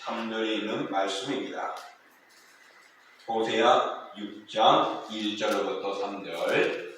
3절에 있는 말씀입니다. 호세아 6장 1절부터 3절.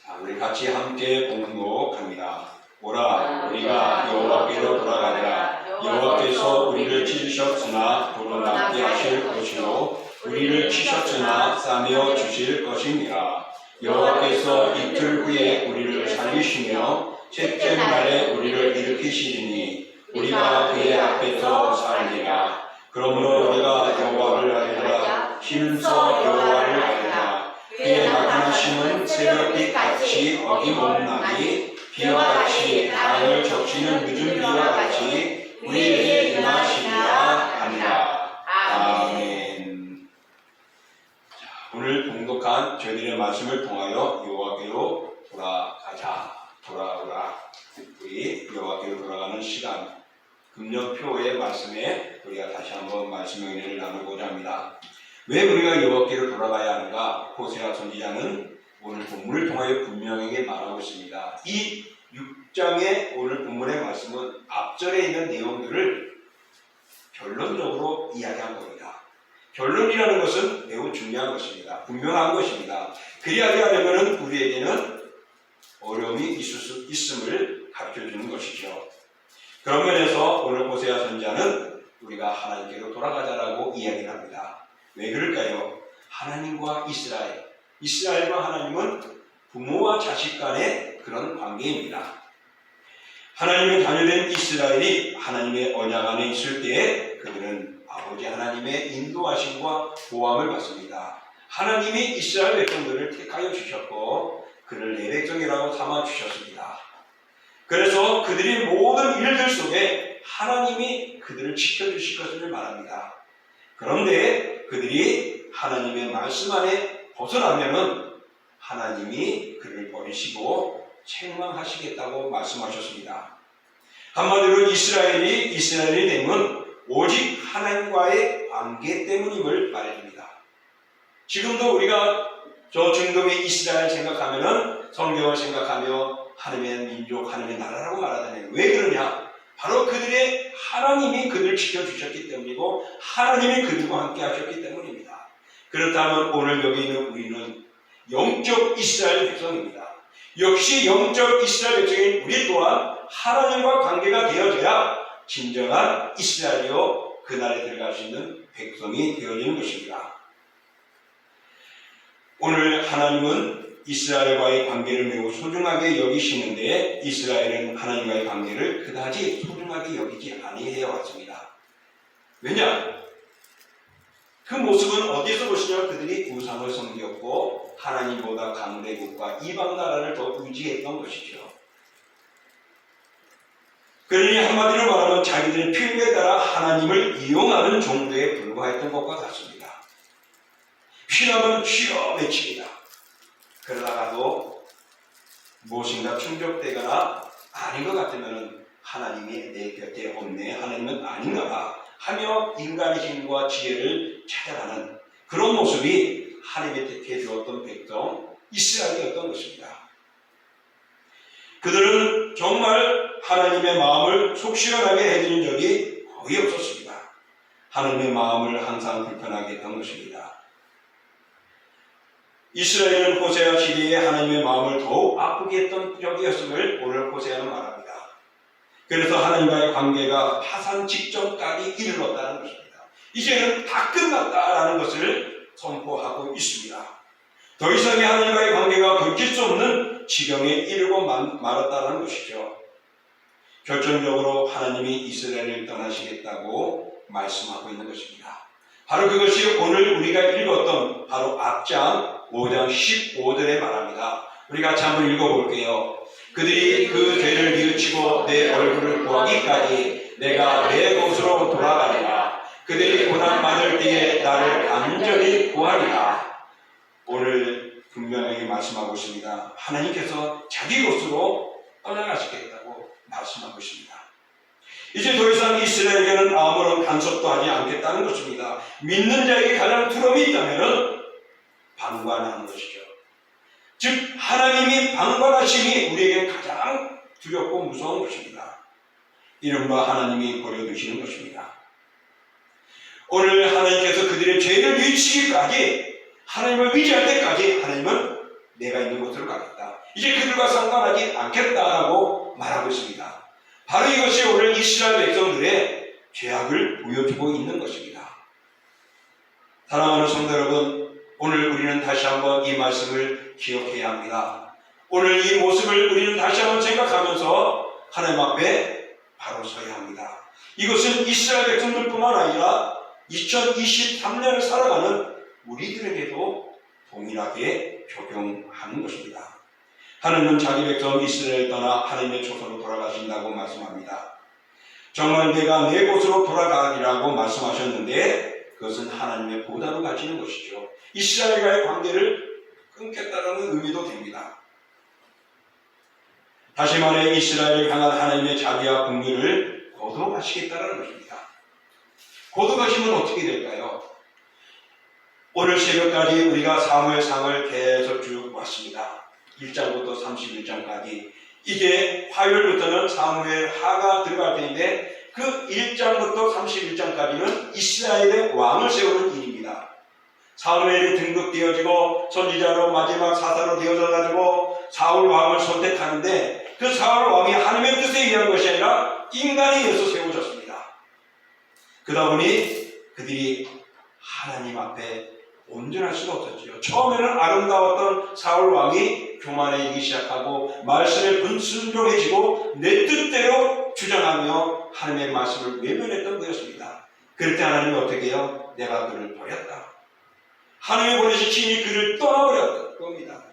자, 우리 같이 함께 봉독합니다. 오라, 우리가 여호와께로 돌아가자. 여호와께서 우리를 찢으셨으나 도로 남게 하실 것이요 우리를 치셨으나 싸매어 주실 것입니다. 여호와께서 이틀 후에 우리를 살리시며 셋째 날에 우리를 일으키시리니 우리가 그의 앞에서 살리라. 그러므로 우리가 여호와를 알리라. 힘써 여호와를 알리라. 그의 나타나심은 새벽빛 같이 어김없나니 비와 같이 땅을 적시는 늦은 비와 같이 우리에게 임하시리라 하니라. 아멘. 오늘 봉독한 저희들의 말씀을 통하여 여호와께로 돌아가자, 돌아오라. 우리 여호와께로 돌아가는 시간, 금년표의 말씀에 우리가 다시 한번 말씀의 은혜를 나누고자 합니다. 왜 우리가 여호와께로 돌아가야 하는가? 호세아 선지자는 오늘 본문을 통하여 분명하게 말하고 있습니다. 이 6장의 오늘 본문의 말씀은 앞절에 있는 내용들을 결론적으로 이야기한 겁니다. 결론이라는 것은 매우 중요한 것입니다. 분명한 것입니다. 그리하게 하려면 우리에게는 어려움이 있음을 가르쳐주는 것이죠. 그런 면에서 오늘 호세아 선지자는 우리가 하나님께로 돌아가자라고 이야기를 합니다. 왜 그럴까요? 하나님과 이스라엘과 하나님은 부모와 자식 간의 그런 관계입니다. 하나님의 자녀된 이스라엘이 하나님의 언약 안에 있을 때에 그들은 아버지 하나님의 인도하심과 보호함을 받습니다. 하나님이 이스라엘 백성들을 택하여 주셨고 그를 내 백성이라고 삼아 주셨습니다. 그래서 그들이 모든 일들 속에 하나님이 그들을 지켜주실 것을 말합니다. 그런데 그들이 하나님의 말씀 안에 벗어나면은 하나님이 그를 버리시고 책망하시겠다고 말씀하셨습니다. 한마디로 이스라엘이 되면 오직 하나님과의 관계 때문임을 말해줍니다. 지금도 우리가 저 중동의 이스라엘 생각하면은 성경을 생각하며 하나님의 민족, 하나님의 나라라고 말하잖아요. 왜 그러냐? 바로 그들의 하나님이 그들을 지켜주셨기 때문이고 하나님이 그들과 함께 하셨기 때문입니다. 그렇다면 오늘 여기 있는 우리는 영적 이스라엘 백성입니다. 역시 영적 이스라엘 백성인 우리 또한 하나님과 관계가 되어져야 진정한 이스라엘이요 그 나라에 들어갈 수 있는 백성이 되어지는 것입니다. 오늘 하나님은 이스라엘과의 관계를 매우 소중하게 여기시는데 이스라엘은 하나님과의 관계를 그다지 소중하게 여기지 아니해 왔습니다. 왜냐? 그 모습은 어디서 보시냐? 그들이 우상을 섬겼고 하나님보다 강대국과 이방 나라를 더 의지했던 것이죠. 그러니 한마디로 말하면 자기들의 필요에 따라 하나님을 이용하는 정도에 불과했던 것과 같습니다. 필요하면 주여 외칩니다. 그러다가도 무엇인가 충족되거나 아닌 것 같으면 하나님이 내 곁에 없네, 하나님은 아닌가 봐 하며 인간의 힘과 지혜를 찾아가는 그런 모습이 하나님의 택해 주었던 백성 이스라엘이었던 것입니다. 그들은 정말 하나님의 마음을 속 시원하게 해주는 적이 거의 없었습니다. 하나님의 마음을 항상 불편하게 했던 것입니다. 이스라엘은 호세아 시대에 하나님의 마음을 더욱 아프게 했던 적이었음을 오늘 호세아는 말합니다. 그래서 하나님과의 관계가 파산 직전까지 이르렀다는 것입니다. 이제는 다 끝났다라는 것을 선포하고 있습니다. 더 이상의 하나님과의 관계가 버틸 수 없는 지경에 이르고 말았다는 것이죠. 결정적으로 하나님이 이스라엘을 떠나시겠다고 말씀하고 있는 것입니다. 바로 그것이 오늘 우리가 읽었던 바로 앞장 5장 15절에 말합니다. 우리 같이 한번 읽어볼게요. 그들이 그 죄를 뉘우치고 내 얼굴을 구하기까지 내가 내 곳으로 돌아가리라. 그들이 고난받을 때에 나를 간절히 구하리라. 오늘 분명하게 말씀하고 있습니다. 하나님께서 자기 곳으로 떠나가시겠다고 말씀하고 있습니다. 이제 더 이상 이스라엘에게는 아무런 간섭도 하지 않겠다는 것입니다. 믿는 자에게 가장 두려움이 있다면 방관하는 것이죠. 즉 하나님이 방관하심이 우리에게 가장 두렵고 무서운 것입니다. 이른바 하나님이 버려두시는 것입니다. 오늘 하나님께서 그들의 죄를 미치기까지, 하나님을 의지할 때까지 하나님은 내가 있는 곳으로 가겠다, 이제 그들과 상관하지 않겠다라고 말하고 있습니다. 바로 이것이 오늘 이스라엘 백성들의 죄악을 보여주고 있는 것입니다. 사랑하는 성도 여러분, 오늘 우리는 다시 한번 이 말씀을 기억해야 합니다. 오늘 이 모습을 우리는 다시 한번 생각하면서 하나님 앞에 바로 서야 합니다. 이것은 이스라엘 백성들뿐만 아니라 2023년을 살아가는 우리들에게도 동일하게 적용하는 것입니다. 하나님은 자기 백성 이스라엘을 떠나 하나님의 초소로 돌아가신다고 말씀합니다. 정말 내가 내 곳으로 돌아가리라고 말씀하셨는데 그것은 하나님의 보답을 가지는 것이죠. 이스라엘과의 관계를 끊겠다는 의미도 됩니다. 다시 말해 이스라엘을 향한 하나님의 자비와 긍휼을 거둬가시겠다는 것입니다. 거둬가시면 어떻게 될까요? 오늘 새벽까지 우리가 사무엘상을 계속 쭉 왔습니다. 1장부터 31장까지. 이제 화요일부터는 사무엘 하가 들어갈 텐데 그 1장부터 31장까지는 이스라엘의 왕을 세우는 일입니다. 사무엘이 등극되어지고 선지자로 마지막 사사로 되어져가지고 사울 왕을 선택하는데 그 사울 왕이 하나님의 뜻에 의한 것이 아니라 인간에 의해서 세워졌습니다. 그러다 보니 그들이 하나님 앞에 온전할 수가 없었죠. 처음에는 아름다웠던 사울 왕이 교만해지기 시작하고 말씀에 불순종해지고 내 뜻대로 주장하며 하나님의 말씀을 외면했던 거였습니다. 그럴 때 하나님이 어떻게 해요? 내가 그를 버렸다. 하나님이 보내신 신이 그를 떠나버렸던 겁니다.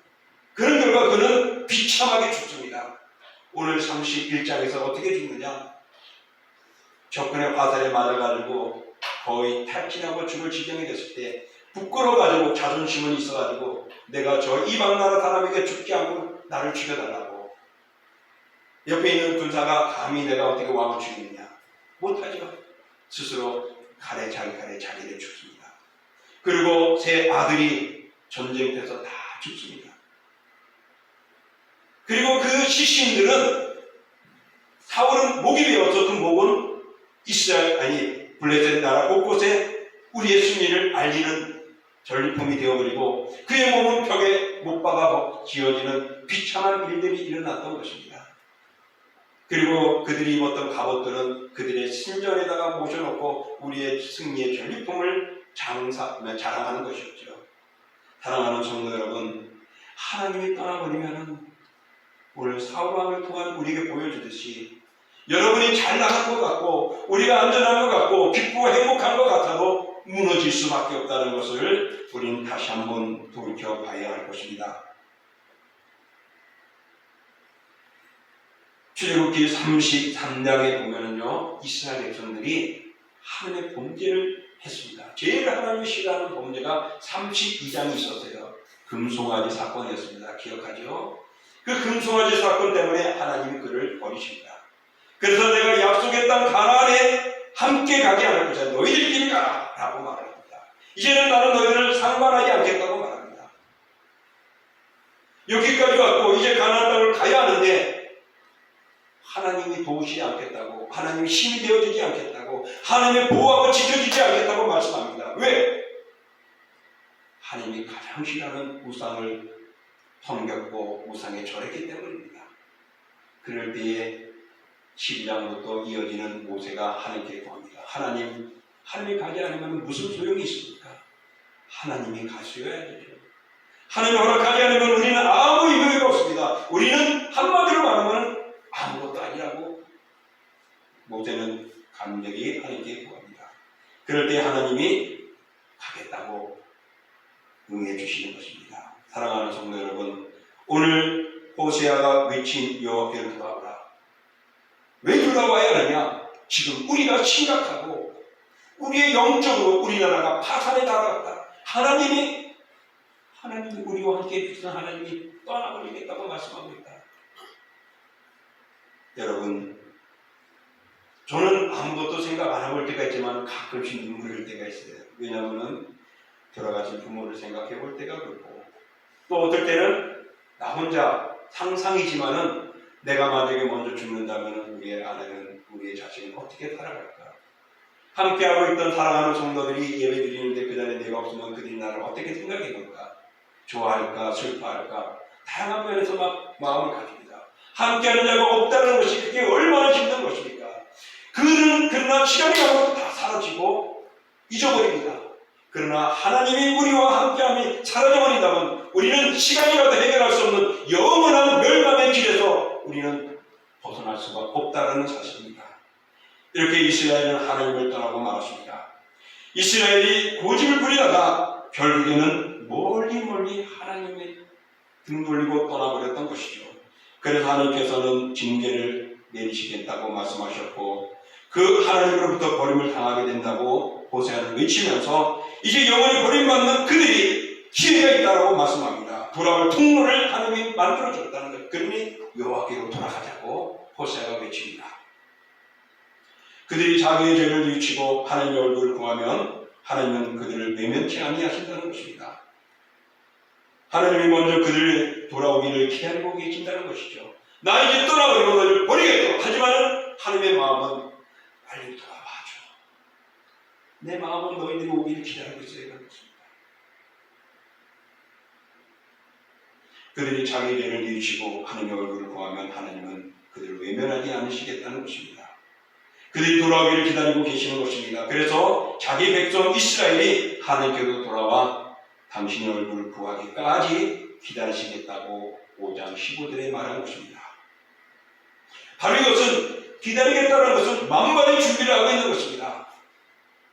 그런 결과 그는 비참하게 죽습니다. 오늘 31장에서 어떻게 죽느냐? 적군의 화살에 맞아가지고 거의 탈진하고 죽을 지경이 됐을 때 부끄러워가지고 자존심은 있어가지고 내가 저 이방 나라 사람에게 죽지 않고 나를 죽여달라고, 옆에 있는 군사가 감히 내가 어떻게 왕을 죽이느냐? 못하죠. 스스로 자기 칼에 자기를 죽습니다. 그리고 세 아들이 전쟁터에서 다 죽습니다. 그리고 그 시신들은 사울은 목이 베어서 그 목은 블레셋 나라 곳곳에 우리의 승리를 알리는 전리품이 되어버리고 그의 몸은 벽에 못 박아 지어지는 비참한 일들이 일어났던 것입니다. 그리고 그들이 입었던 갑옷들은 그들의 신전에다가 모셔놓고 우리의 승리의 전리품을 자랑하는 것이었죠. 사랑하는 성도 여러분, 하나님이 떠나버리면 오늘 사울왕을 통한 우리에게 보여주듯이 여러분이 잘 나간 것 같고 우리가 안전한 것 같고 기쁘고 행복한 것 같아도 무너질 수밖에 없다는 것을 우리는 다시 한번 돌이켜봐야 할 것입니다. 출애굽기 33장에 보면은요, 이스라엘 백성들이 하나님의 범죄를 했습니다. 제일 하나님이 싫어하는 범죄가 32장이 있었어요. 금송아지 사건이었습니다. 기억하죠? 그 금송아지 사건 때문에 하나님이 그를 버리십니다. 그래서 내가 약속의 땅 가나안에 함께 가지 않을 것이다. 너희들끼리 가라 라고 말합니다. 이제는 나는 너희들을 상관하지 않겠다고 말합니다. 여기까지 왔고 이제 가나안 땅을 가야 하는데 하나님이 도우시지 않겠다고, 하나님이 힘이 되어주지 않겠다고, 하나님의 보호하고 지켜주지 않겠다고 말씀합니다. 왜? 하나님이 가장 싫어하는 우상을 섬겼고 우상에 절했기 때문입니다. 그럴 때에 12장부터 이어지는 모세가 하나님께 구합니다. 하나님이 가지 않으면 무슨 소용이 있습니까? 하나님이 가셔야 되죠. 하나님이 허락하지 않으면 우리는 아무 의미가 없습니다. 우리는 한마디로 말하면 아무것도 아니라고 모세는 간절히 하나님께 구합니다. 그럴 때 하나님이 가겠다고 응해 주시는 것입니다. 사랑하는 성도 여러분, 오늘 호세아가 외친 여호와께로 돌아오라. 왜 돌아와야 하느냐? 지금 우리가 심각하고 우리의 영적으로 우리나라가 파산에 다가갔다. 하나님이 우리와 함께 해주시는 하나님이 떠나버리겠다고 말씀하고 있다. 여러분, 저는 아무것도 생각 안 해볼 때가 있지만 가끔씩 눈물이 흘 때가 있어요. 왜냐하면 돌아가신 부모를 생각해 볼 때가 그렇고, 또 어떨 때는 나 혼자 상상이지만은 내가 만약에 먼저 죽는다면 우리 아내는 우리의 자식은 어떻게 살아갈까? 함께하고 있던 사랑하는 성도들이 예배 드리는데 그 자리에 내가 없으면 그들이 나를 어떻게 생각해 볼까? 좋아할까? 슬퍼할까? 다양한 면에서 막 마음을 가집니다. 함께하는 자가 없다는 것이 그게 얼마나 힘든 것입니까? 그러나 시간이 가면 다 사라지고 잊어버립니다. 그러나 하나님이 우리와 함께함이 사라져버린다면 우리는 시간이 가도 해결할 수 없는 영원한 멸망의 길에서 우리는 벗어날 수가 없다는 사실입니다. 이렇게 이스라엘은 하나님을 떠나고 말았습니다. 이스라엘이 고집을 부리다가 결국에는 멀리 하나님의 등 돌리고 떠나버렸던 것이죠. 그래서 하나님께서는 징계를 내리시겠다고 말씀하셨고 그 하나님으로부터 버림을 당하게 된다고 호세아는 외치면서 이제 영원히 버림받는 그들이 기회가 있다고 말씀합니다. 돌아올 통로를 하나님이 만들어줬다는 것. 그러니 여호와께로 돌아가자고 호세아가 외칩니다. 그들이 자기의 죄를 뉘우치고 하나님의 얼굴을 구하면 하나님은 그들을 외면치 아니하신다는 것입니다. 하나님이 먼저 그들 돌아오기를 기다리고 계신다는 것이죠. 나 이제 떠나버리고 너를 버리겠다. 하지만 하나님의 마음은 빨리 돌아와줘. 내 마음은 너희들이 오기를 기다리고 있어야 하는 것입니다. 그들이 자기 죄를 뉘우치고 하나님의 얼굴을 구하면 하나님은 그들을 외면하지 않으시겠다는 것입니다. 그들이 돌아오기를 기다리고 계시는 것입니다. 그래서 자기 백성 이스라엘이 하나님께로 돌아와 당신의 얼굴을 구하기까지 기다리시겠다고 5장 15절에 말한 것입니다. 바로 이것은 기다리겠다는 것은 만반의 준비를 하고 있는 것입니다.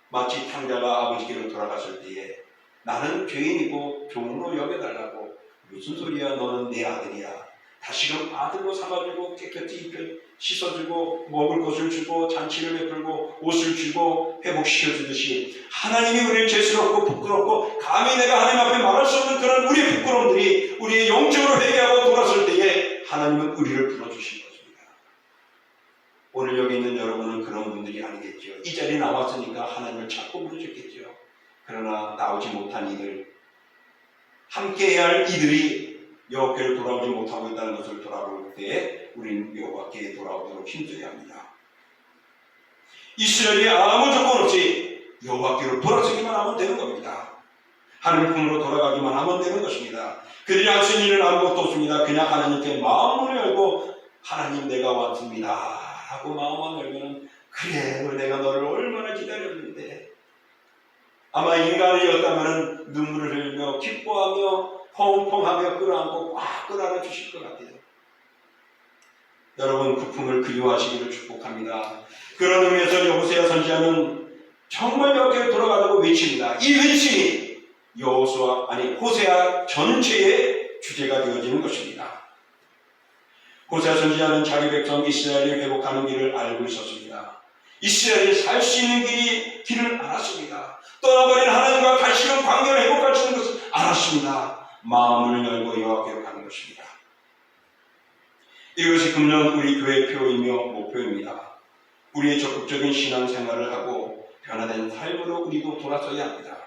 마치 탕자가 아버지께로 돌아갔을 때에 나는 죄인이고 종으로 여겨달라고 무슨 소리야 너는 내 아들이야. 다시금 아들로 삼아주고 깨끗이 씻어주고 먹을 것을 주고 잔치를 베풀고 옷을 주고 회복시켜주듯이 하나님이 우리를 죄스럽고 부끄럽고 감히 내가 하나님 앞에 말할 수 없는 그런 우리의 부끄러움들이 우리의 영적으로 회개하고 돌아설 때에 하나님은 우리를 불러주신 것입니다. 오늘 여기 있는 여러분은 그런 분들이 아니겠죠. 이 자리에 나왔으니까 하나님을 찾고 부르셨겠죠. 그러나 나오지 못한 이들, 함께해야 할 이들이 여호와께로 돌아오지 못하고 있다는 것을 돌아볼 때에 우리는 여호와께 돌아오도록 힘써야 합니다. 이스라엘이 아무 조건 없이 여호와께로 돌아서기만 하면 되는 겁니다. 하나님 품으로 돌아가기만 하면 되는 것입니다. 그들이 할 수 있는 일은 아무것도 없습니다. 그냥 하나님께 마음을 열고 하나님 내가 왔습니다 라고 마음만 열면 그래 내가 너를 얼마나 기다렸는데 아마 인간이었다면 눈물을 흘리며 기뻐하며 펑펑하며 끌어안고 꽉 끌어안아 주실 것 같아요. 여러분 그 품을 그리워하시기를 축복합니다. 그런 의미에서 호세아 선지자는 정말 여기에 돌아가라고 외칩니다. 이 외침이 호세아 전체의 주제가 되어지는 것입니다. 호세아 선지자는 자기 백성 이스라엘이 회복하는 길을 알고 있었습니다. 이스라엘이 살 수 있는 길을 알았습니다. 떠나버린 하나님과 다시금 관계를 회복할 수 있는 것을 알았습니다. 마음을 열고 여호와께로 가는 것입니다. 이것이 금년 우리 교회 표이며 목표입니다. 우리의 적극적인 신앙생활을 하고 변화된 삶으로 우리도 돌아서야 합니다.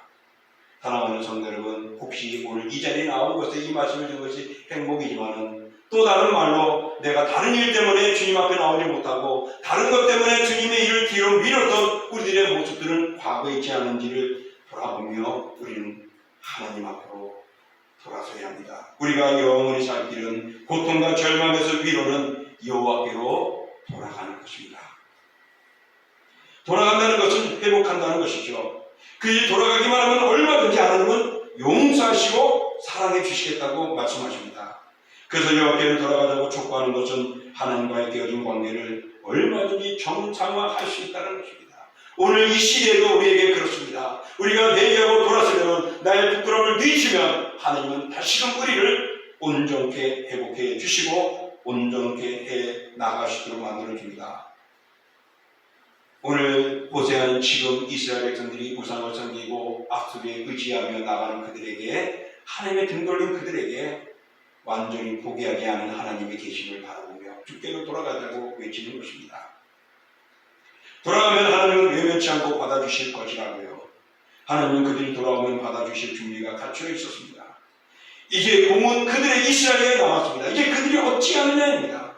사랑하는 성도 여러분, 혹시 오늘 이 자리에 나온 것에 이 말씀을 준 것이 행복이지만은 또 다른 말로 내가 다른 일 때문에 주님 앞에 나오지 못하고 다른 것 때문에 주님의 일을 뒤로 미뤘던 우리들의 모습들은 과거에 있지 않은지를 돌아보며 우리는 하나님 앞으로 돌아서야 합니다. 우리가 영원히 살 길은 고통과 절망에서 위로는 여호와께로 돌아가는 것입니다. 돌아간다는 것은 회복한다는 것이죠. 그 일 돌아가기만 하면 얼마든지 하나님은 용서하시고 사랑해 주시겠다고 말씀하십니다. 그래서 여호와께로 돌아가자고 촉구하는 것은 하나님과의 깨어진 관계를 얼마든지 정상화할 수 있다는 것입니다. 오늘 이 시대에도 우리에게 그렇습니다. 우리가 회개하고 돌아서면 나의 부끄러움을 뉘치면 하나님은 다시금 우리를 온전케 회복해 주시고 온전케 해 나가시도록 만들어줍니다. 오늘 호세아는 지금 이스라엘 백성들이 우상을 섬기고 악속에 의지하며 나가는 그들에게 하나님의 등 돌린 그들에게 완전히 포기하지 않은 하나님의 계심을 바라보며 주께로 돌아가자고 외치는 것입니다. 돌아가면 하나님은 외면치 않고 받아주실 것이라고요. 하나님은 그들이 돌아오면 받아주실 준비가 갖춰 있었습니다. 이제 공은 그들의 이스라엘에 남았습니다. 이제 그들이 어찌하느냐입니다.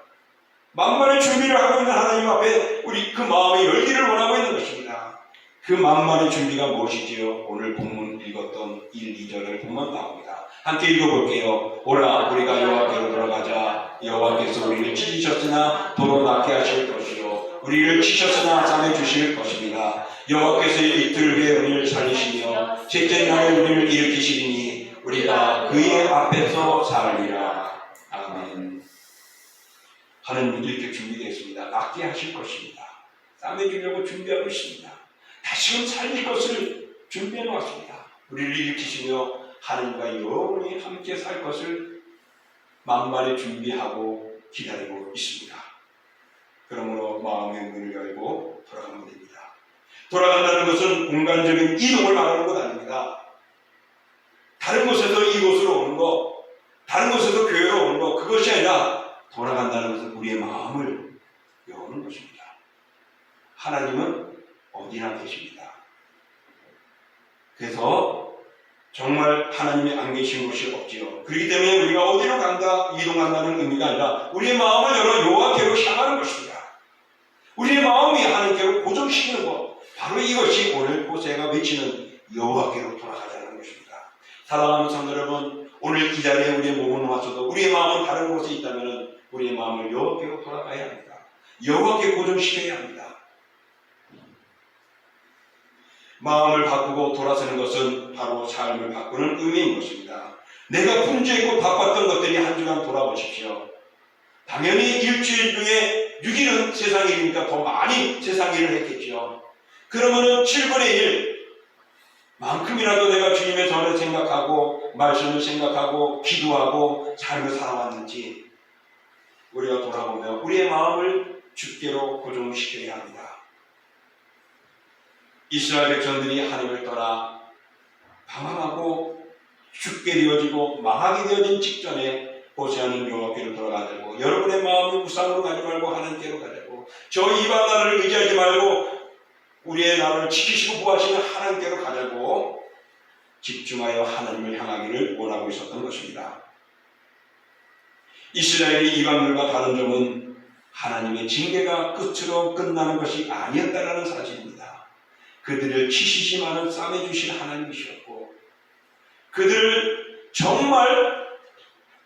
만반의 준비를 하고 있는 하나님 앞에 우리 그 마음의 열기를 원하고 있는 것입니다. 그 만반의 준비가 무엇이지요? 오늘 본문 읽었던 1, 2절을 보면 나옵니다. 함께 읽어볼게요. 오라 우리가 여호와께로 돌아가자. 여호와께서 우리를 찢으셨으나 도로 낫게 하실 것이요 우리를 치셨으나 싸매 주실 것입니다. 여호와께서 이틀 후에 우리를 살리시며 셋째 날에 우리를 일으키시리니 우리가 그의 앞에서 살리라. 아멘. 하나님 이렇게 준비되었습니다. 낫게 하실 것입니다. 싸매 주려고 준비하고 있습니다. 다시금 살릴 것을 준비해 놓았습니다. 우리를 일으키시며 하나님과 영원히 함께 살 것을 만반에 준비하고 기다리고 있습니다. 그러므로 마음의 문을 열고 돌아가면 됩니다. 돌아간다는 것은 공간적인 이동을 말하는 것 아닙니다. 다른 곳에서 이곳으로 오는 것, 다른 곳에서 교회로 오는 것, 그것이 아니라 돌아간다는 것은 우리의 마음을 여는 것입니다. 하나님은 어디나 계십니다. 그래서 정말 하나님이 안 계신 곳이 없지요. 그렇기 때문에 우리가 어디로 간다, 이동한다는 의미가 아니라 우리의 마음을 열어 여호와께로 향하는 것입니다. 우리의 마음이 하나님께로 고정시키는 것, 바로 이것이 오늘 호세아가 외치는 여호와께로 돌아가자는 것입니다. 사랑하는 성도 여러분, 오늘 이 자리에 우리의 몸은 와서도 우리의 마음은 다른 곳에 있다면 우리의 마음을 여호와께로 돌아가야 합니다. 여호와께 고정시켜야 합니다. 마음을 바꾸고 돌아서는 것은 바로 삶을 바꾸는 의미인 것입니다. 내가 분주했고 바빴던 것들이 한 주간 돌아보십시오. 당연히 일주일 중에 6일은 세상 일이니까 더 많이 세상 일을 했겠죠. 그러면은 7분의 1만큼이라도 내가 주님의 전을 생각하고 말씀을 생각하고 기도하고 삶을 살아왔는지 우리가 돌아보며 우리의 마음을 주께로 고정시켜야 합니다. 이스라엘 백성들이 하나님을 떠나 방황하고 죽게 되어지고 망하게 되어진 직전에 호세아는 여호와께로 돌아가자고, 여러분의 마음을 우상으로 가지 말고 하나님께로 가자고, 저 이방 나라를 의지하지 말고 우리의 나라를 지키시고 보호하시는 하나님께로 가자고 집중하여 하나님을 향하기를 원하고 있었던 것입니다. 이스라엘이 이방들과 다른 점은 하나님의 징계가 끝으로 끝나는 것이 아니었다는 사실입니다. 그들을 치시지만은 싸매주신 하나님이셨고 그들을 정말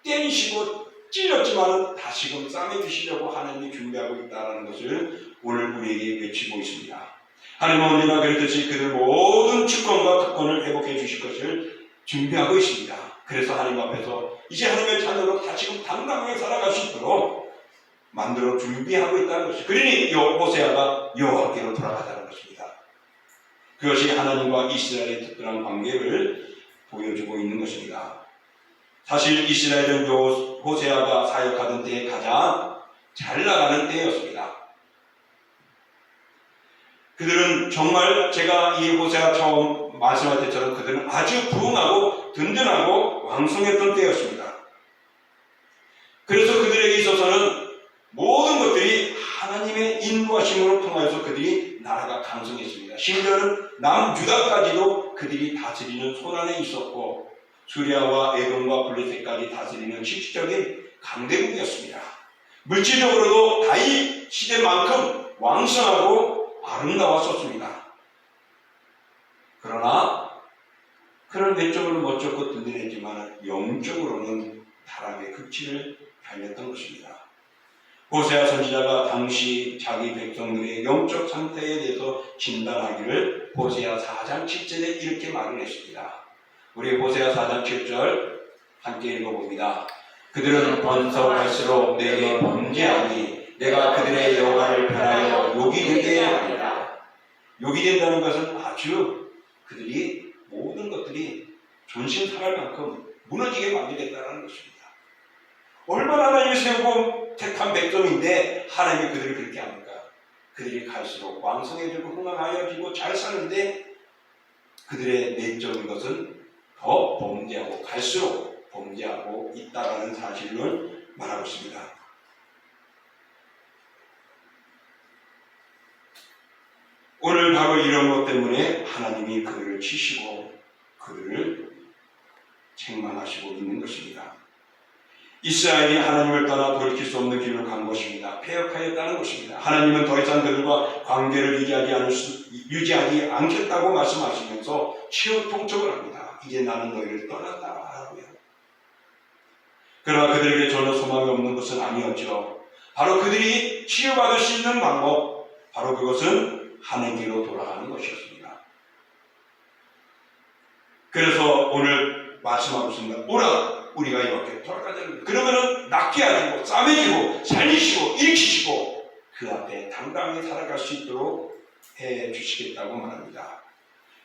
때리시고 찔렸지만은 다시금 싸매주시려고 하나님이 준비하고 있다는 것을 오늘 우리에게 외치고 있습니다. 하나님은 언제나 그랬듯이 그들 모든 주권과 특권을 회복해 주실 것을 준비하고 있습니다. 그래서 하나님 앞에서 이제 하나님의 자녀로 다시금 당당하게 살아갈 수 있도록 만들어 준비하고 있다는 것이죠. 그러니 호세아가 여호와께로 돌아가자는 것입니다. 그것이 하나님과 이스라엘의 특별한 관계를 보여주고 있는 것입니다. 사실 이스라엘은 호세아가 사역하던 때에 가장 잘 나가는 때였습니다. 그들은 정말 제가 이 호세아 처음 말씀할 때처럼 그들은 아주 부흥하고 든든하고 왕성했던 때였습니다. 그래서 그들에게 있어서는 모든 것들이 하나님의 인도하심으로 통하여서 그들이 나라가 강성했습니다. 심지어는 남유다까지도 그들이 다스리는 손안에 있었고 수리아와 에돔과 블레셋까지 다스리는 실질적인 강대국이었습니다. 물질적으로도 다윗 시대만큼 왕성하고 아름다웠었습니다. 그러나 그런 외적으로는 멋졌고 든든했지만 영적으로는 타락의 극치를 달렸던 것입니다. 호세아 선지자가 당시 자기 백성들의 영적 상태에 대해서 진단하기를 호세아 4장 7절에 이렇게 말을 했습니다. 우리 호세아 4장 7절 함께 읽어봅니다. 그들은 번성할수록 내게 범죄하니 내가 그들의 여호와를 변하여 욕이 되게 하리라. 욕이 된다는 것은 아주 그들이 모든 것들이 존심 상할 만큼 무너지게 만들겠다는 것입니다. 얼마나 하나님이 세우고 택한 백성인데 하나님이 그들을 그렇게 합니까? 그들이 갈수록 왕성해지고 흥황하여지고 잘 사는데 그들의 내적인 것은 더 범죄하고 갈수록 범죄하고 있다라는 사실을 말하고 있습니다. 오늘 바로 이런 것 때문에 하나님이 그들을 치시고 그들을 책망하시고 있는 것입니다. 이스라엘이 하나님을 떠나 돌이킬 수 없는 길로 간 것입니다. 패역하였다는 것입니다. 하나님은 더 이상 그들과 관계를 유지하지 않겠다고 말씀하시면서 치유 통촉을 합니다. 이제 나는 너희를 떠났다 하고요. 그러나 그들에게 전혀 소망이 없는 것은 아니었죠. 바로 그들이 치유받을 수 있는 방법, 바로 그것은 하나님께로 돌아가는 것이었습니다. 그래서 오늘 말씀하고 있습니다. 오라! 우리가 이렇게 돌아가자. 그러면은 낫게 하시고 싸매지고 살리시고 일으키시고 그 앞에 당당히 살아갈 수 있도록 해 주시겠다고 말합니다.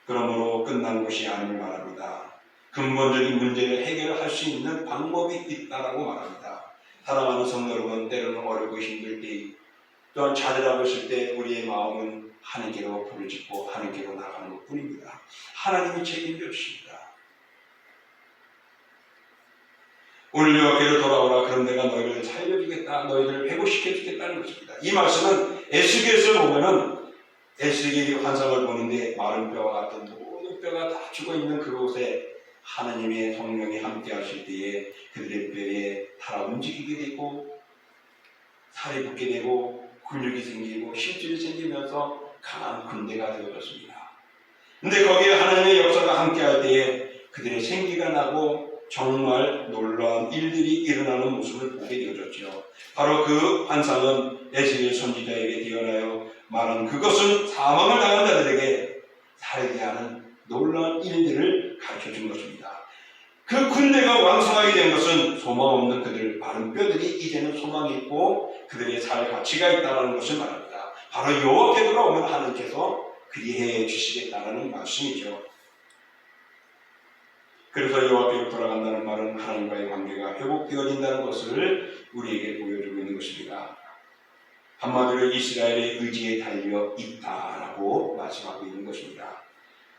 그러므로 끝난 것이 아니길 말합니다. 근본적인 문제를 해결할 수 있는 방법이 있다라고 말합니다. 사랑하는 성도 여러분, 때로는 어렵고 힘들 때 또한 좌절하고 있을 때 우리의 마음은 하나님께로 부르짖고 하나님께로 나가는 것 뿐입니다. 하나님이 책임져 주십니다. 오늘 여호와께로 돌아오라. 그럼 내가 너희를 살려주겠다. 너희를 회복시켜주겠다는 것입니다. 이 말씀은 에스겔에서 보면은 에스겔이 환상을 보는데 마른 뼈와 같은 모든 뼈가 다 죽어있는 그곳에 하나님의 성령이 함께 하실 때에 그들의 뼈에 달아 움직이게 되고 살이 붙게 되고 근육이 생기고 힘줄이 생기면서 강한 군대가 되어졌습니다. 근데 거기에 하나님의 역사가 함께 할 때에 그들의 생기가 나고 정말 놀라운 일들이 일어나는 모습을 보게 되어졌죠. 바로 그 환상은 에스겔 선지자에게 되어나요 말한 그것은 사망을 당한 자들에게 살게 하는 놀라운 일들을 가르쳐준 것입니다. 그 군대가 왕성하게 된 것은 소망 없는 그들 마른 뼈들이 이제는 소망이 있고 그들의 살 가치가 있다는 것을 말합니다. 바로 여호와께 돌아오면 하나님께서 그리해 주시겠다는 말씀이죠. 그래서 여호와께로 돌아간다는 말은 하나님과의 관계가 회복되어진다는 것을 우리에게 보여주고 있는 것입니다. 한마디로 이스라엘의 의지에 달려 있다라고 말씀하고 있는 것입니다.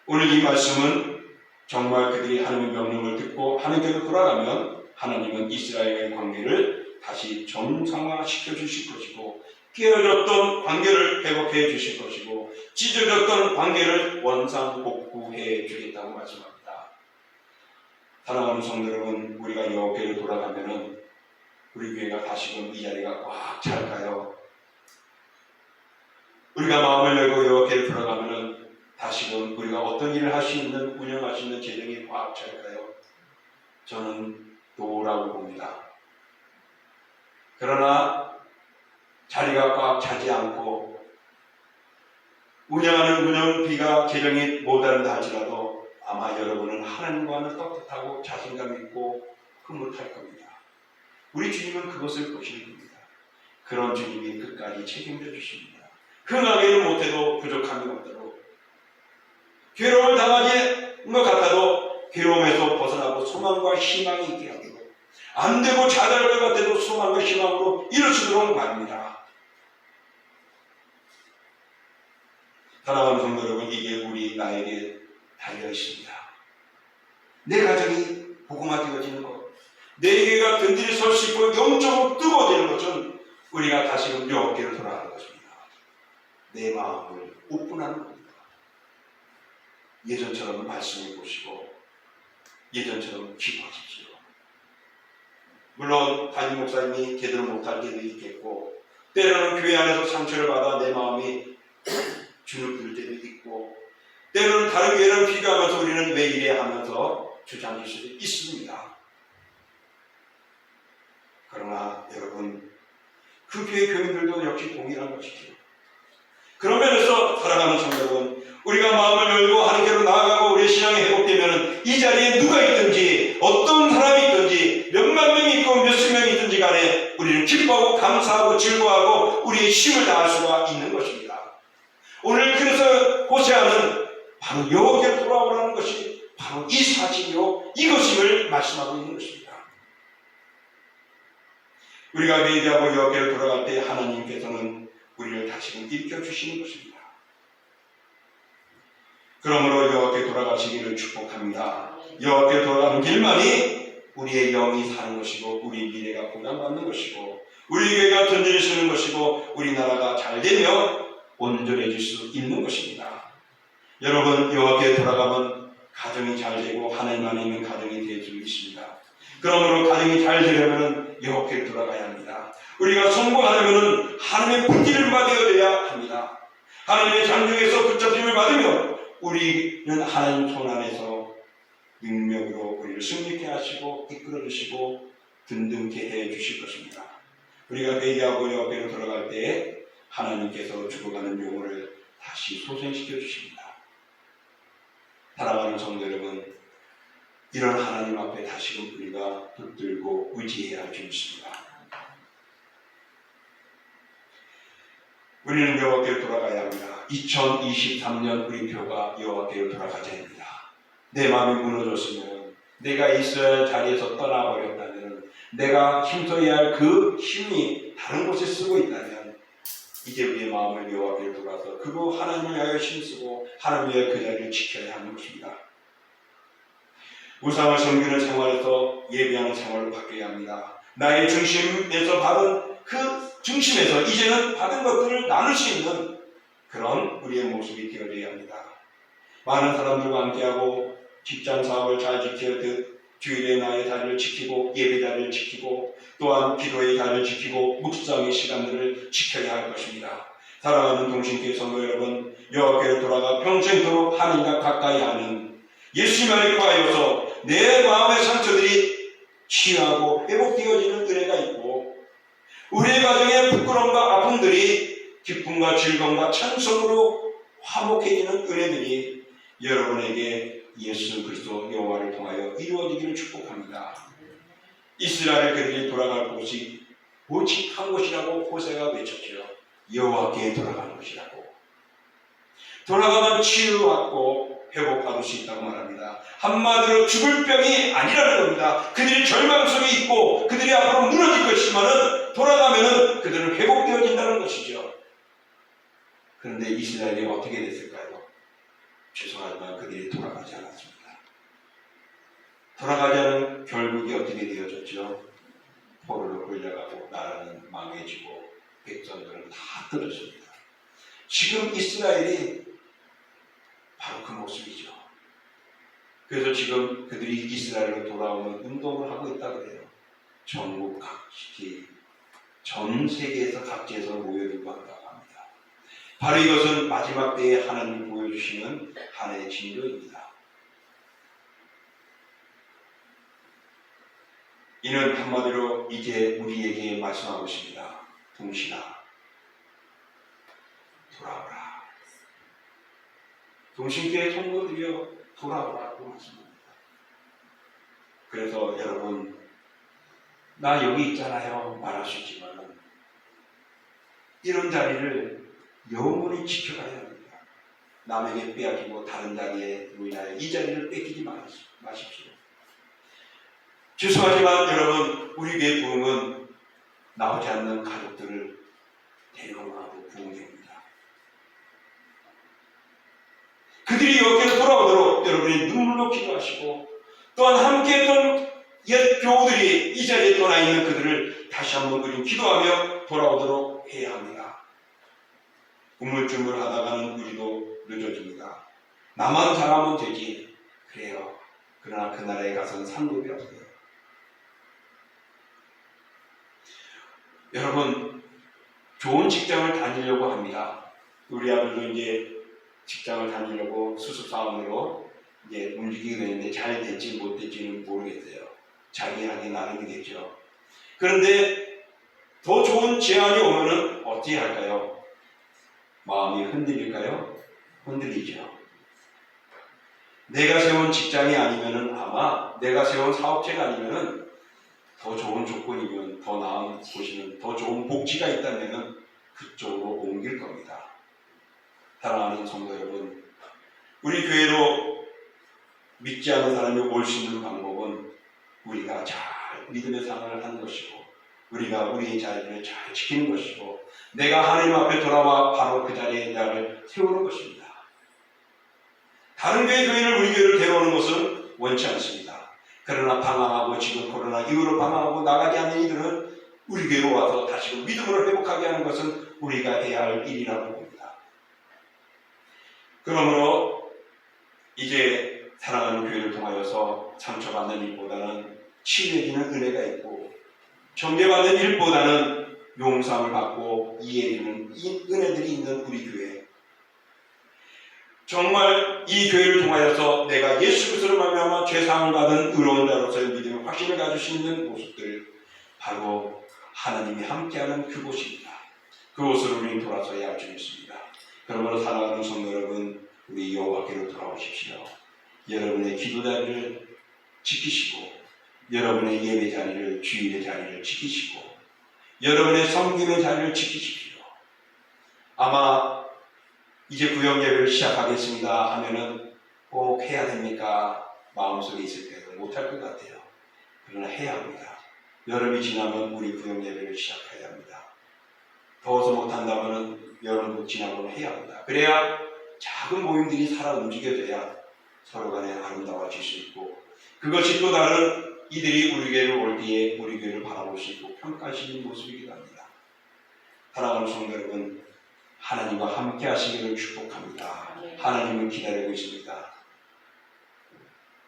오늘 이 말씀은 정말 그들이 하나님의 명령을 듣고 하나님께로 돌아가면 하나님은 이스라엘과의 관계를 다시 정상화시켜 주실 것이고 깨어졌던 관계를 회복해 주실 것이고 찢어졌던 관계를 원상복구해 주겠다고 말씀합니다. 사랑하는 성도 여러분, 우리가 여호와께로 돌아가면은 우리 교회가 다시금 이 자리가 꽉 찰까요? 우리가 마음을 열고 여호와께로 돌아가면은 다시금 우리가 어떤 일을 할 수 있는, 운영할 수 있는 재정이 꽉 찰까요? 저는 노라고 봅니다. 그러나 자리가 꽉 차지 않고 운영하는 운영비가 재정이 모자란다 할지라도 아마 여러분은 하나님과는 떳떳하고 자신감 있고 흐뭇할 겁니다. 우리 주님은 그것을 보시는 겁니다. 그런 주님이 끝까지 책임져 주십니다. 흥하게는 못해도 부족함이 없도록 괴로움을 당하지 것 같아도 괴로움에서 벗어나고 소망과 희망이 있게 하도록 안 되고 좌절할 것 같아도 소망과 희망으로 이루어지도록 말입니다. 사랑하는 성도 여러분, 이게 우리 나에게 달려 있습니다. 내 가정이 복음화되어지는 것, 내 교회가 든든히 설 수 있고 영적으로 뜨거워지는 것은 우리가 다시금 여호와께로 돌아가는 것입니다. 내 마음을 오픈하는 겁니다. 예전처럼 말씀해 보시고 예전처럼 기도하십시오. 물론 담임 목사님이 제대로 못할 때도 있겠고 때로는 교회 안에서 상처를 받아 내 마음이 주눅들 때도 있고 때로는 다른 교회를 비교하면서 우리는 왜 이래 하면서 주장일 수도 있습니다. 그러나 여러분, 그 교회 교인들도 역시 동일한 것이죠. 그런 면에서 사랑하는 성도 여러분, 우리가 마음을 열고 하나님께로 나아가고 우리의 신앙이 회복되면 이 자리에 누가 있든지 어떤 사람이 있든지 몇만 명이 있고 몇십 명이 있든지 간에 우리는 기뻐하고 감사하고 즐거워하고 우리의 힘을 다할 수가 있는 것입니다. 오늘 그래서 호세아는 바로 여호와께로 돌아오라는 것이 바로 이 사실이요 이것임을 말씀하고 있는 것입니다. 우리가 회개하고 여호와께로 돌아갈 때 하나님께서는 우리를 다시금 일으켜주시는 것입니다. 그러므로 여호와께 돌아가시기를 축복합니다. 여호와께 돌아가는 길만이 우리의 영이 사는 것이고 우리 미래가 보장받는 것이고 우리 교회가 든든히 서는 것이고 우리나라가 잘되며 온전해질 수 있는 것입니다. 여러분, 여호와께 돌아가면 가정이 잘 되고 하나님 안에 있는 가정이 될 수 있습니다. 그러므로 가정이 잘 되려면 여호와께로 돌아가야 합니다. 우리가 성공하려면 하나님의 불길을 받아야 합니다. 하나님의 장중에서 붙잡힘을 받으면 우리는 하나님 손 안에서 능력으로 우리를 승리케 하시고 이끌어 주시고 든든케 해 주실 것입니다. 우리가 회개하고 여호와께로 돌아갈 때 하나님께서 죽어가는 영혼을 다시 소생시켜 주십니다. 사랑하는 성도 여러분, 이런 하나님 앞에 다시금 우리가 붙들고 의지해야 할 줄 믿습니다. 우리는 여호와께로 돌아가야 합니다. 2023년 우리 표가 여호와께로 돌아가자입니다. 내 마음이 무너졌으면, 내가 있어야 할 자리에서 떠나버렸다면, 내가 힘써야 할 그 힘이 다른 곳에 쓰고 있다면 이제 우리의 마음을 여호와께로 돌아서 그거 하나님을 위하여 힘쓰고 하나님을 위하여 그 자리를 지켜야 하는 것입니다. 우상을 섬기는 생활에서 예배하는 생활로 바뀌어야 합니다. 나의 중심에서 받은 그 중심에서 이제는 받은 것들을 나눌 수 있는 그런 우리의 모습이 되어져야 합니다. 많은 사람들과 함께하고 직장 사업을 잘 지키듯 주일에 나의 자리를 지키고 예배 자리를 지키고 또한 기도의 자리를 지키고 묵상의 시간들을 지켜야 할 것입니다. 사랑하는 동신교회 성도 여러분, 여호와께로 돌아가 평생토록 하나님과 가까이 하는 예수님 안에 거하여서 내 마음의 상처들이 치유하고 회복되어지는 은혜가 있고 우리의 가정의 부끄러움과 아픔들이 기쁨과 즐거움과 찬송으로 화목해지는 은혜들이 여러분에게 예수 그리스도 여호와를 통하여 이루어지기를 축복합니다. 이스라엘 그들이 돌아갈 곳이 오직 한 곳이라고 호세가 외쳤지요. 여호와께 돌아가는 곳이라고. 돌아가면 치유받고 회복받을 수 있다고 말합니다. 한마디로 죽을 병이 아니라는 겁니다. 그들이 절망 속에 있고 그들이 앞으로 무너질 것이지만은 돌아가면은 그들은 회복되어진다는 것이죠. 그런데 이스라엘이 어떻게 됐을까요? 죄송하지만 그들이 돌아가지 않았습니다. 돌아가지 않은 결국이 어떻게 되어졌죠? 포로로 끌려가고 나라는 망해지고 백성들은 다 떨어집니다. 지금 이스라엘이 바로 그 모습이죠. 그래서 지금 그들이 이스라엘로 돌아오는 운동을 하고 있다고 해요. 전국 각지, 전 세계에서 각지에서 모여들고 한다고 합니다. 바로 이것은 마지막 때에 하나님이 보여주시는 하나의 징조입니다. 이는 한마디로 이제 우리에게 말씀하고 있습니다. 동신아, 돌아오라. 동신교회 성도들이여 돌아오라고 말씀합니다. 그래서 여러분, 나 여기 있잖아요 말할 수 있지만 이런 자리를 영원히 지켜가야 합니다. 남에게 빼앗기고 다른 자리에 인하여 이 자리를 뺏기지 마십시오. 죄송하지만 여러분, 우리 교회 부흥은 나오지 않는 가족들을 대동하고 부흥됩니다. 그들이 여기로 돌아오도록 여러분이 눈물로 기도하시고 또한 함께했던 옛 교우들이 이 자리에 떠나 있는 그들을 다시 한번 우리 기도하며 돌아오도록 해야 합니다. 우물쭈물 하다가는 우리도 늦어집니다. 나만 잘하면 되지. 그래요. 그러나 그 나라에 가서는 상급이 없어요. 여러분, 좋은 직장을 다니려고 합니다. 우리 아들도 이제 직장을 다니려고 수습사원으로 이제 움직이게 되는데 잘 될지 못 될지는 모르겠어요. 자기 하기 나름이겠죠. 그런데 더 좋은 제안이 오면은 어떻게 할까요? 마음이 흔들릴까요? 흔들리죠. 내가 세운 직장이 아니면은 아마 내가 세운 사업체가 아니면은 더 좋은 조건이면 더 나은 곳이면 더 좋은 복지가 있다면은 그쪽으로 옮길 겁니다. 사랑하는 성도 여러분, 우리 교회로 믿지 않는 사람이 올 수 있는 방법은 우리가 잘 믿음의 생활을 하는 것이고 우리가 우리의 자리를 잘 지키는 것이고 내가 하나님 앞에 돌아와 바로 그 자리에 나를 세우는 것입니다. 다른 교회를 우리 교회를 데려오는 것은 원치 않습니다. 그러나 방황하고 지금 코로나 이후로 방황하고 나가지 않는 이들은 우리 교회로 와서 다시금 믿음을 회복하게 하는 것은 우리가 해야 할 일이라고 봅니다. 그러므로 이제 사랑하는 교회를 통하여서 상처받는 일보다는 치유해지는 은혜가 있고 정죄받는 일보다는 용서함을 받고 이해해주는 이 은혜들이 있는 우리 교회, 정말 이 교회를 통하여서 내가 예수 그리스도로 말미암아 죄사함을 받은 의로운 자로서의 믿음의 확신을 가질 수 있는 모습들, 바로 하나님이 함께하는 그곳입니다. 그곳으로 우리는 돌아서야 할 줄 믿습니다. 그러므로 사랑하는 성도 여러분, 우리 여호와께로 돌아오십시오. 여러분의 기도 자리를 지키시고, 여러분의 예배 자리를, 주일의 자리를 지키시고, 여러분의 섬기는 자리를 지키십시오. 아마 이제 구역 예배를 시작하겠습니다 하면은 꼭 해야 됩니까? 마음속에 있을 때도 못할 것 같아요. 그러나 해야 합니다. 여름이 지나면 우리 구역 예배를 시작해야 합니다. 더워서 못한다면 여름 지나고는 해야 합니다. 그래야 작은 모임들이 살아 움직여져야 서로 간에 아름다워질 수 있고, 그것이 또 다른 이들이 우리 교회를 올 때에 우리 교회를 바라볼 수 있고 평가할 수 있는 모습이기도 합니다. 사랑하는 성도 여러분, 하나님과 함께 하시기를 축복합니다. 하나님을 기다리고 있습니다.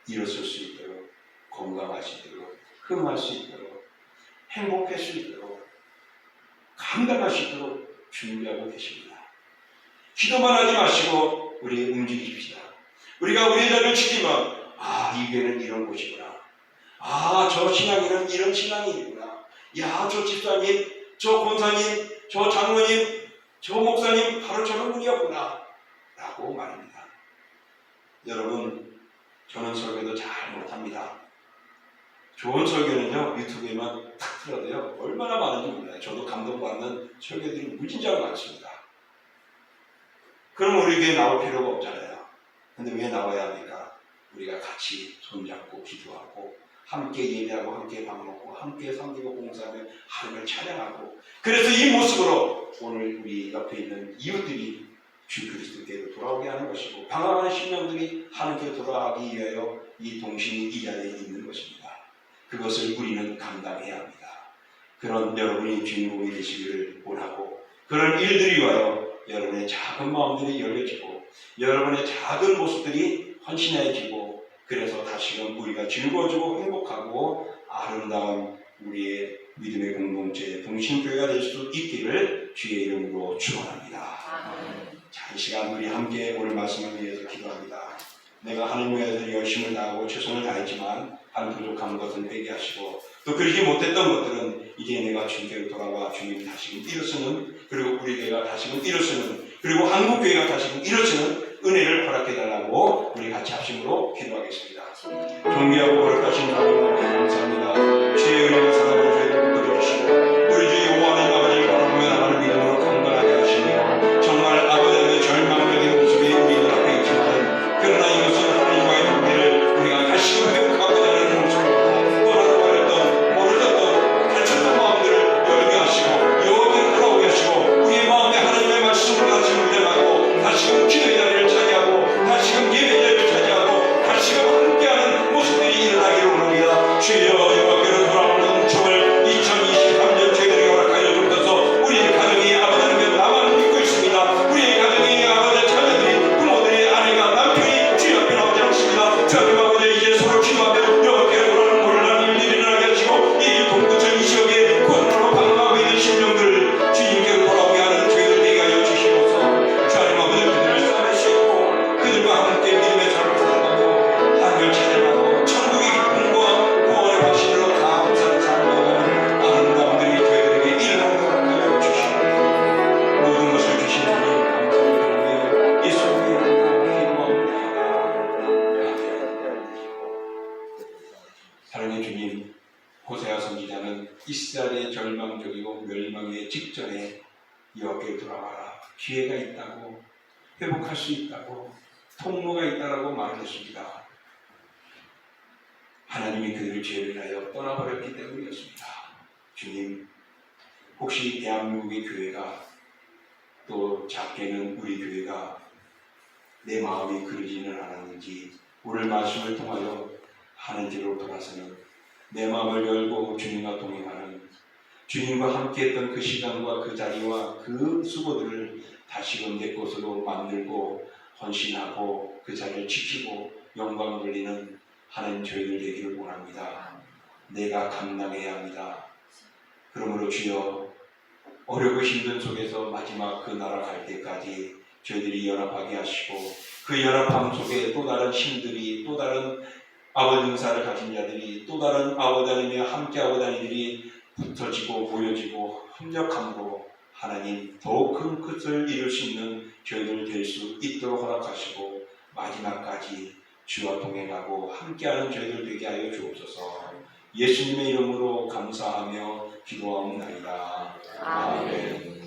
일어설 수 있도록, 건강할 수 있도록, 흠할 수 있도록, 행복할 수 있도록, 감당할 수 있도록 준비하고 계십니다. 기도만 하지 마시고 우리 움직이십시다. 우리가 우리의 자리를 지키면, 이 교회는 이런 곳이구나. 저 신앙인은 이런 신앙인이구나. 저 집사님, 저 권사님, 저 장로님, 저 목사님 바로 저런 분이었구나 라고 말입니다. 여러분, 저는 설교도 잘 못합니다. 좋은 설교는요, 유튜브에만 탁 틀어도요, 얼마나 많은지 몰라요. 저도 감동받는 설교들이 무진장 많습니다. 그럼 우리 교회에 나올 필요가 없잖아요. 근데 왜 나와야 합니까? 우리가 같이 손잡고 기도하고, 함께 예배하고, 함께 밥 먹고, 함께 섬기고 봉사하며 하나님을 찬양하고, 그래서 이 모습으로 오늘 우리 옆에 있는 이웃들이 주 그리스도께로 돌아오게 하는 것이고, 방황하는 심령들이 하나님께 돌아가기 위하여 이 동심이 이 자리에 있는 것입니다. 그것을 우리는 감당해야 합니다. 그런 여러분이 주인공이 되시기를 원하고, 그런 일들이 와요 여러분의 작은 마음들이 열려지고, 여러분의 작은 모습들이 헌신해지고, 그래서 다시금 우리가 즐거워지고 행복하고 아름다운 우리의 믿음의 공동체, 동심교회가 될 수 있기를 주의 이름으로 축원합니다. 자, 이 시간 우리 함께 오늘 말씀을 위해서 기도합니다. 내가 하나님 위해서 열심을 다하고 최선을 다했지만 한 부족한 것은 회개하시고, 또 그러지 못했던 것들은 이제 내가 주님께로 돌아와 주님이 다시금 일어서는, 그리고 우리 교회가 다시금 일어서는, 그리고 한국교회가 다시금 일어서는 은혜를 허락해달라고 우리 같이 합심으로 기도하겠습니다. 존귀하고 거룩하신 하나님 감사합니다. 주의 은혜와 사랑으로 저희를 붙들어주시고, 우리 주 여호와는 아버지를 바라보며 나가는 믿음으로 강건하게 하시며, 정말 아버지의 절망적인 모습이 우리 눈앞에 있지만, 그러나 이것은 하나님과의 관계를 우리가 다시금 회복하고자 하는 모습입니다. 떠나서 버렸던, 멀어졌던, 다쳤던 마음들을 열게 하시고, 여호와께로 돌아오게 하시고, 우리의 마음에 하나님의 말씀을 다시금 묻어가고, 다시금 기도의 자리를 차지하고, 다시금 예배의 자리를 차지하고, 다시금 함께하는 모습들이 일어나기를 원합니다. 주여, 여호와께로 돌아오는 주를 2023년 저희들에게 허락하여 주옵소서. 우리의 가정이 아버지 하나님께 나만 믿고 있습니다. 우리의 가정이 아버지 자녀들이, 부모들이, 아내가, 남편이 주님 앞에 나오지 않습니다. 주 앞에 아버지 이제 서로 기도하며 여호와께로 돌아오는 고난한 일들이 일어나게 하시고, 이 동부천 이 지역에 고난으로 방황하고 있는 심령들을 주님께로 돌아오게 하는 저희들 되게 하여 주시옵소서. 주 하나님 아버지 그들을 싸매시고, 그들과 함께 믿음의 삶을 살아가고, 하나님을 찬양하고, 천국의 기쁨과 구원의 확신으로 감사를 살아가는 아름다움들이 저희들에게 일어나도록 하여 주시옵소서. 모든 것을 주신 주님 감사드리며 예수님의 이름으로 기도합니다. 사랑의 주님, 호세아 선지자는 이스라엘의 절망적이고 멸망의 직전에 여호와께로 돌아와라, 기회가 있다고, 회복할 수 있다고, 통로가 있다라고 말했습니다. 하나님이 그들을 죄를 하여 떠나버렸기 때문이었습니다. 주님, 혹시 대한민국의 교회가, 또 작게는 우리 교회가 내 마음이 그러지는 않았는지, 오늘 말씀을 통하여 하나님께로 돌아서는, 내 마음을 열고 주님과 동행하는, 주님과 함께했던 그 시간과 그 자리와 그 수고들을 다시금 내 것으로 만들고 헌신하고 그 자리를 지키고 영광을 돌리는 하나님 저희들 되기를 원합니다. 내가 감당해야 합니다. 그러므로 주여 어렵고 힘든 속에서 마지막 그 나라 갈 때까지 저희들이 연합하게 하시고 그 연합함 속에 또 다른 힘들이 또 다른 아버지 은사를 가진 자들이 또 다른 아버지 하나님과 함께하고 다니들이 붙어지고 모여지고 협력함으로 하나님 더욱 큰 것을 이룰 수 있는 저희들 될 수 있도록 허락하시고 마지막까지 주와 동행하고 함께하는 저희들 되게 하여 주옵소서. 예수님의 이름으로 감사하며 기도하옵나이다. 아멘.